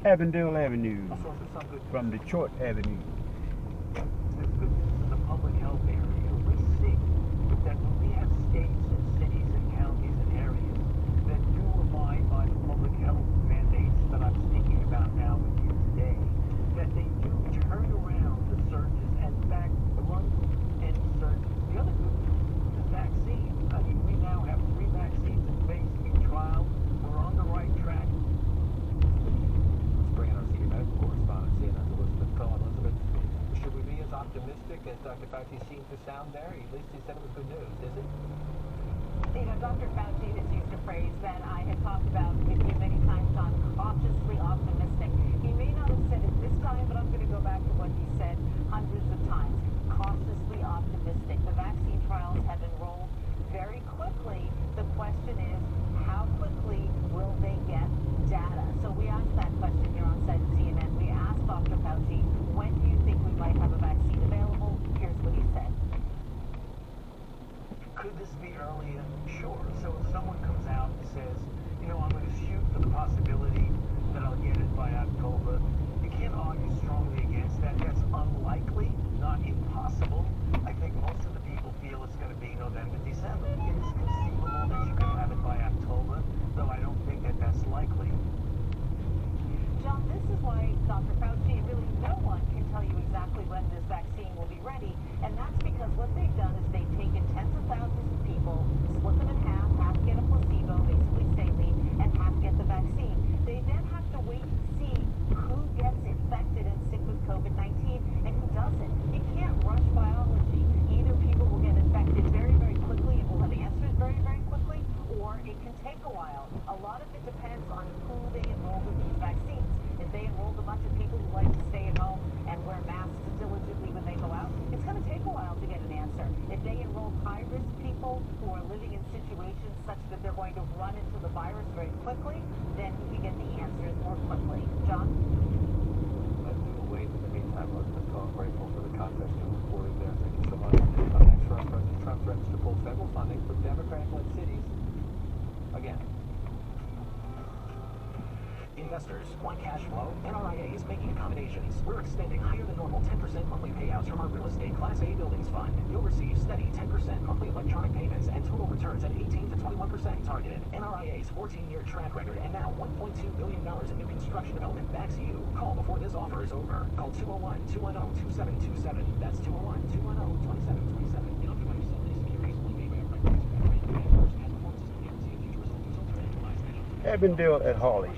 Avondale Avenue A source of some good from Detroit Avenue. There's good news in the public health area. We see that when we have states and cities and counties and areas that do abide by the public health mandates that I'm speaking about now with you today, that they do turn around the surges and in fact run any surges. The other good news is the vaccine. I mean, we now have 3 vaccines in phase 3 trial. We're on the right track. Let's bring in our senior medical correspondent, CNN's Elizabeth Cohen. Elizabeth, should we be as optimistic as Dr. Fauci seemed to sound there? At least he said it was good news, is it? You know, Dr. Fauci has used a phrase that I had talked about with you many times on cautiously optimistic. He may not have said it this time, but I'm going to go back to what he said hundreds of times. Cautiously optimistic. The vaccine trials have enrolled very quickly. The question is, how quickly will they get data? So we asked that question here on CNN. We asked Dr. Fauci, when do you think we might have a vaccine available? Here's what he said. Could this be earlier? Sure. So if someone comes out and says, you know, I'm going to shoot for the possibility that I'll get it by October, you can't argue strongly against that. That's unlikely, not impossible. I think most of the people feel it's going to be November, December. It is conceivable that you can have it by October, though I don't think that that's likely. John, this is why Dr. Fauci, really no one can tell you exactly when this vaccine will be ready, and that's because what they've done is they've taken tens of thousands of people, split them in half get a placebo, basically saline, and half get the vaccine. They then have to wait and see who gets infected and sick with COVID-19 and who doesn't. You can't rush biology. Either people will get infected very, very quickly and we'll have answers very, very quickly, or it can take a while. A lot of it depends on who they enroll with these vaccines. If they enrolled a bunch of people who like to stay at home and wear masks diligently when they go out, it's going to take a while to get an answer. If they enroll high-risk people who are living in situations such that they're going to run into the virus very quickly, then you can get the answers more quickly. John? Let's do the wait. In the meantime, Elizabeth Cohen, grateful for the context you reported there. Thank you so much. Next, President Trump threatens to pull federal funding for Democratic-led cities again. Investors want cash flow. NRIA is making accommodations. We're extending higher than normal 10% monthly payouts from our real estate Class A buildings fund. You'll receive steady 10% monthly electronic payments and total returns at 18 to 21% targeted. NRIA's 14-year track record and now $1.2 billion in new construction development backs you. Call before this offer is over. Call 201-210-2727. That's 201-210-2727. Avondale at Hawley.